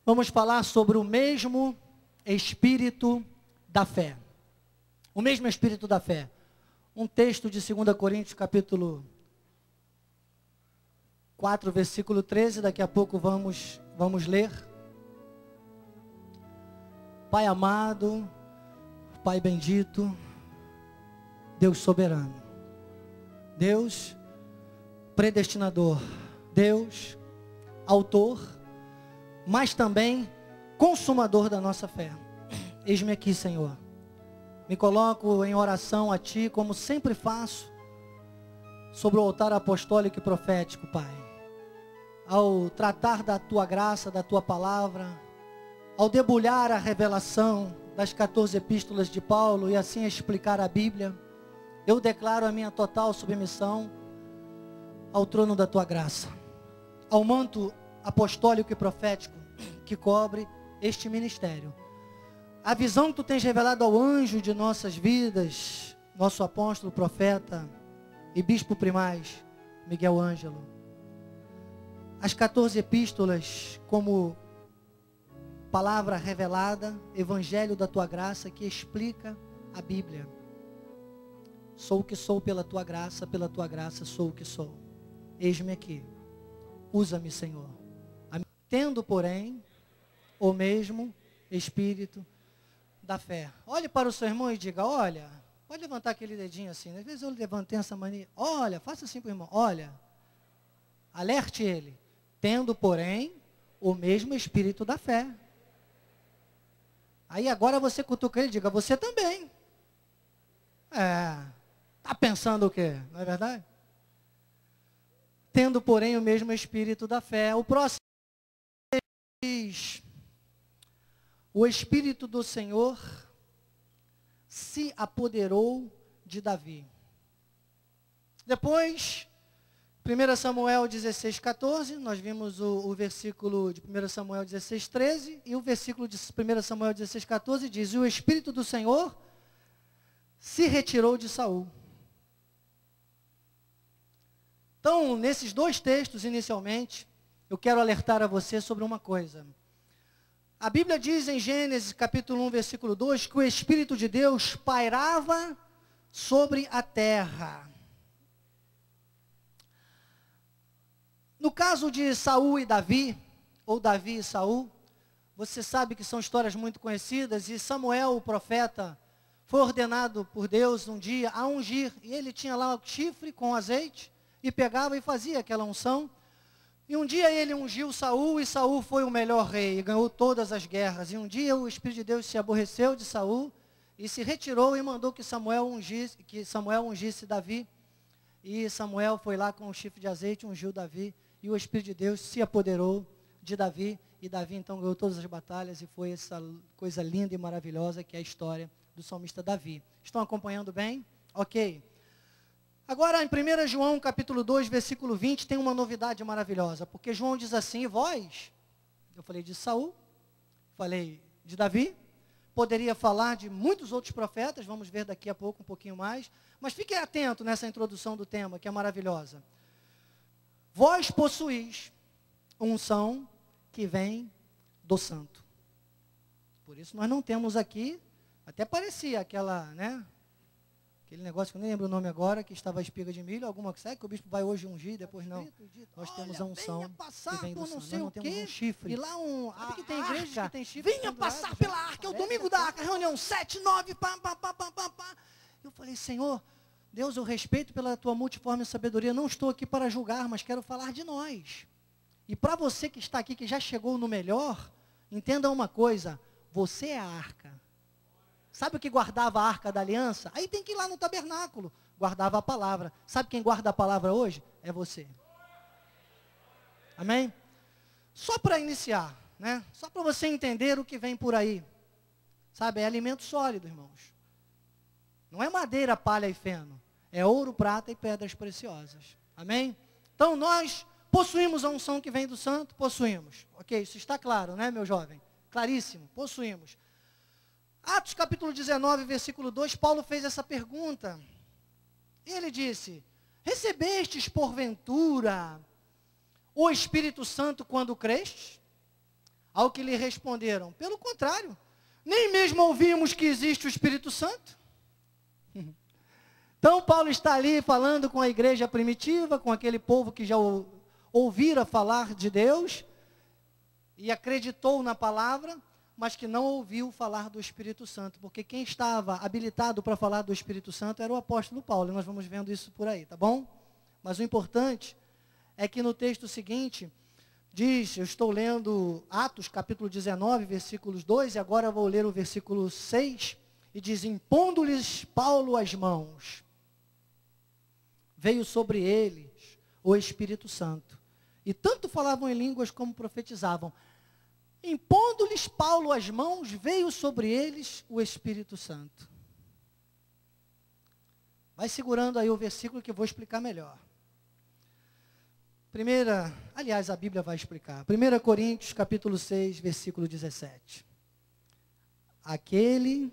Vamos falar sobre o mesmo Espírito da fé. O mesmo Espírito da fé. Um texto de 2 Coríntios, capítulo 4, versículo 13. Daqui a pouco vamos ler. Pai amado, Pai bendito, Deus soberano, Deus predestinador, Deus autor, mas também consumador da nossa fé. Eis-me aqui, Senhor. Me coloco em oração a Ti, como sempre faço, sobre o altar apostólico e profético, Pai. Ao tratar da Tua graça, da Tua palavra, ao debulhar a revelação das 14 epístolas de Paulo e assim explicar a Bíblia, eu declaro a minha total submissão ao trono da Tua graça, ao manto apostólico e profético que cobre este ministério. A visão que Tu tens revelado ao anjo de nossas vidas, nosso apóstolo, profeta e bispo primaz, Miguel Ângelo. As 14 epístolas como palavra revelada, evangelho da Tua graça que explica a Bíblia. Sou o que sou pela Tua graça sou o que sou. Eis-me aqui. Usa-me, Senhor. Tendo, porém, o mesmo Espírito da fé. Olhe para o seu irmão e diga, olha, pode levantar aquele dedinho assim, às vezes eu levantei essa mania, olha, faça assim para o irmão, olha, alerte ele, tendo, porém, o mesmo Espírito da fé. Aí agora você cutuca ele e diga, você também. Está pensando o quê? Não é verdade? Tendo, porém, o mesmo Espírito da fé. O próximo diz, o Espírito do Senhor se apoderou de Davi. Depois, 1 Samuel 16, 14, nós vimos o versículo de 1 Samuel 16, 13, e o versículo de 1 Samuel 16, 14 diz, e o Espírito do Senhor se retirou de Saul. Então, nesses dois textos, inicialmente, eu quero alertar a você sobre uma coisa. A Bíblia diz em Gênesis, capítulo 1, versículo 2, que o Espírito de Deus pairava sobre a terra. No caso de Saul e Davi, ou Davi e Saul, você sabe que são histórias muito conhecidas, e Samuel, o profeta, foi ordenado por Deus um dia a ungir, e ele tinha lá o chifre com azeite, e pegava e fazia aquela unção. E um dia ele ungiu Saul, e Saul foi o melhor rei, e ganhou todas as guerras. E um dia o Espírito de Deus se aborreceu de Saul, e se retirou e mandou que Samuel ungisse Davi. E Samuel foi lá com o chifre de azeite, ungiu Davi, e o Espírito de Deus se apoderou de Davi, e Davi então ganhou todas as batalhas, e foi essa coisa linda e maravilhosa que é a história do salmista Davi. Estão acompanhando bem? Ok. Agora, em 1 João, capítulo 2, versículo 20, tem uma novidade maravilhosa, porque João diz assim, vós, eu falei de Saul, falei de Davi, poderia falar de muitos outros profetas, vamos ver daqui a pouco um pouquinho mais, mas fique atento nessa introdução do tema, que é maravilhosa. Vós possuís unção que vem do santo. Por isso nós não temos aqui, até parecia aquela, né? Aquele negócio que eu nem lembro o nome agora, que estava a espiga de milho, alguma coisa que o bispo vai hoje ungir, depois não. Nós temos a unção que vem do santo. Nós não temos um chifre. E lá Sabe que tem igreja que tem chifre. Venha passar pela arca, é o domingo da arca, reunião 7, 9, pá. Eu falei, Senhor, Deus, eu respeito pela tua multiforme sabedoria, não estou aqui para julgar, mas quero falar de nós. E para você que está aqui, que já chegou no melhor, entenda uma coisa, você é a arca. Sabe o que guardava a arca da aliança? Aí tem que ir lá no tabernáculo, guardava a palavra. Sabe quem guarda a palavra hoje? É você. Amém? Só para iniciar, né? Só para você entender o que vem por aí. Sabe, é alimento sólido, irmãos. Não é madeira, palha e feno. É ouro, prata e pedras preciosas. Amém? Então nós possuímos a unção que vem do santo? Possuímos. Ok, isso está claro, né, meu jovem? Claríssimo, possuímos. Atos capítulo 19, versículo 2, Paulo fez essa pergunta. Ele disse, recebestes porventura o Espírito Santo quando crestes? Ao que lhe responderam: pelo contrário, nem mesmo ouvimos que existe o Espírito Santo. Então Paulo está ali falando com a igreja primitiva, com aquele povo que já ouvira falar de Deus e acreditou na palavra, mas que não ouviu falar do Espírito Santo, porque quem estava habilitado para falar do Espírito Santo era o apóstolo Paulo, e nós vamos vendo isso por aí, tá bom? Mas o importante é que no texto seguinte, diz, eu estou lendo Atos capítulo 19, versículos 2, e agora vou ler o versículo 6, e diz: impondo-lhes Paulo as mãos, veio sobre eles o Espírito Santo, e tanto falavam em línguas como profetizavam. Impondo-lhes Paulo as mãos, veio sobre eles o Espírito Santo. Vai segurando aí o versículo que eu vou explicar melhor. A Bíblia vai explicar. 1 Coríntios, capítulo 6, versículo 17. Aquele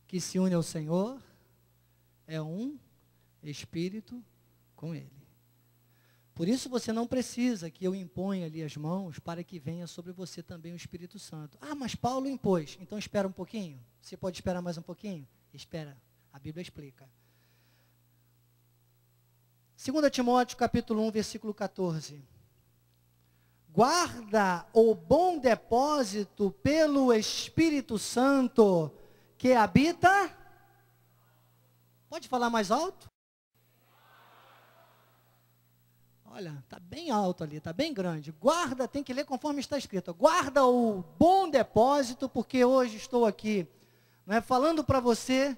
que se une ao Senhor é um Espírito com Ele. Por isso você não precisa que eu imponha ali as mãos para que venha sobre você também o Espírito Santo. Ah, mas Paulo impôs. Então espera um pouquinho. Você pode esperar mais um pouquinho? Espera. A Bíblia explica. 2 Timóteo capítulo 1, versículo 14. Guarda o bom depósito pelo Espírito Santo que habita. Pode falar mais alto? Olha, está bem alto ali, está bem grande. Guarda, tem que ler conforme está escrito. Guarda o bom depósito, porque hoje estou aqui, falando para você,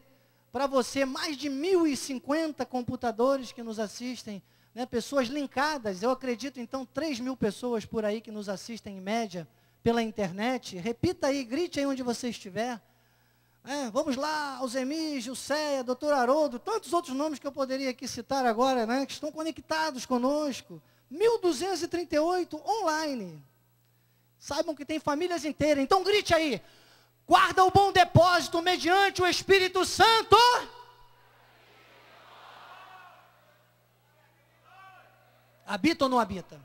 mais de 1.050 computadores que nos assistem, pessoas linkadas, eu acredito então 3.000 pessoas por aí que nos assistem em média pela internet. Repita aí, grite aí onde você estiver. Vamos lá, Alzemir, Gilceia, doutor Haroldo, tantos outros nomes que eu poderia aqui citar agora, que estão conectados conosco. 1.238 online. Saibam que tem famílias inteiras, então grite aí. Guarda o bom depósito mediante o Espírito Santo. Habita ou não habita?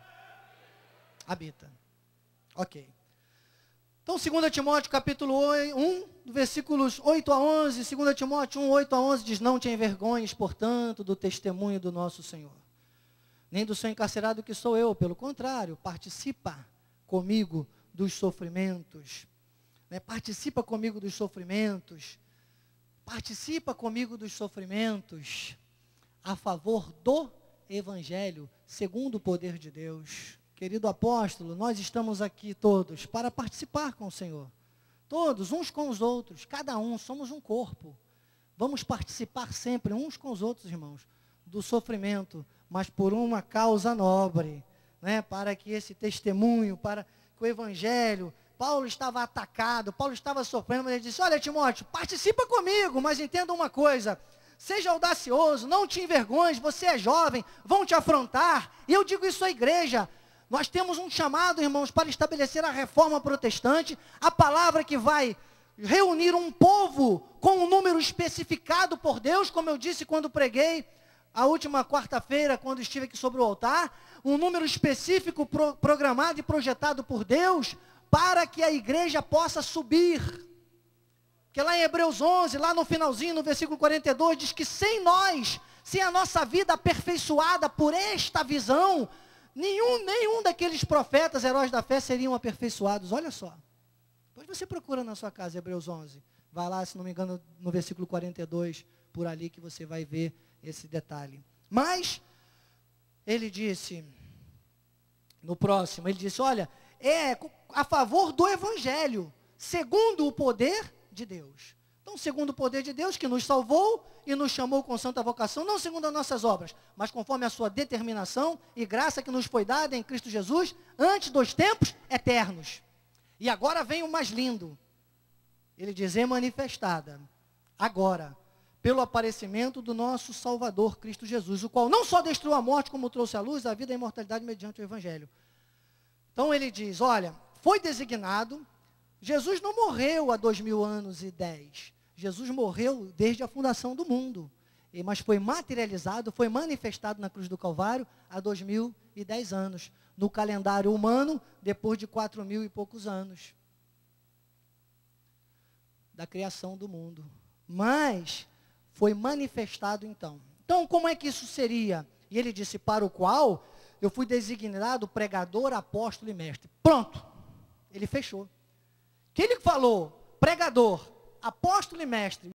Habita. Ok. Então, 2 Timóteo capítulo 1, versículos 8 a 11, 2 Timóteo 1, 8 a 11, diz: não te envergonhes, portanto, do testemunho do nosso Senhor, nem do seu encarcerado que sou eu, pelo contrário, participa comigo dos sofrimentos, participa comigo dos sofrimentos, a favor do Evangelho, segundo o poder de Deus. Querido apóstolo, nós estamos aqui todos para participar com o Senhor. Todos, uns com os outros, cada um, somos um corpo. Vamos participar sempre, uns com os outros, irmãos, do sofrimento, mas por uma causa nobre, para que esse testemunho, para que o Evangelho... Paulo estava atacado, Paulo estava sofrendo, mas ele disse: olha, Timóteo, participa comigo, mas entenda uma coisa, seja audacioso, não te envergonhes, você é jovem, vão te afrontar, e eu digo isso à igreja. Nós temos um chamado, irmãos, para estabelecer a reforma protestante, a palavra que vai reunir um povo com um número especificado por Deus, como eu disse quando preguei a última quarta-feira, quando estive aqui sobre o altar, um número específico programado e projetado por Deus, para que a igreja possa subir. Porque lá em Hebreus 11, lá no finalzinho, no versículo 42, diz que sem nós, sem a nossa vida aperfeiçoada por esta visão, nenhum daqueles profetas, heróis da fé, seriam aperfeiçoados. Olha só. Depois você procura na sua casa Hebreus 11. Vai lá, se não me engano, no versículo 42, por ali que você vai ver esse detalhe. Mas, ele disse, no próximo, ele disse: olha, é a favor do Evangelho, segundo o poder de Deus. Então, segundo o poder de Deus, que nos salvou e nos chamou com santa vocação, não segundo as nossas obras, mas conforme a sua determinação e graça que nos foi dada em Cristo Jesus, antes dos tempos eternos. E agora vem o mais lindo. Ele diz: é manifestada agora, pelo aparecimento do nosso Salvador, Cristo Jesus, o qual não só destruiu a morte, como trouxe à luz a vida e a imortalidade mediante o Evangelho. Então ele diz: olha, foi designado, Jesus não morreu há 2000 anos e 10. Jesus morreu desde a fundação do mundo, mas foi materializado, foi manifestado na cruz do Calvário há 2010 anos. no calendário humano depois de 4.000 e poucos anos da criação do mundo. Mas foi manifestado então. Então, como é que isso seria? E ele disse, para o qual eu fui designado pregador, apóstolo e mestre. Pronto. Ele fechou. Que ele falou, pregador, apóstolo e mestre.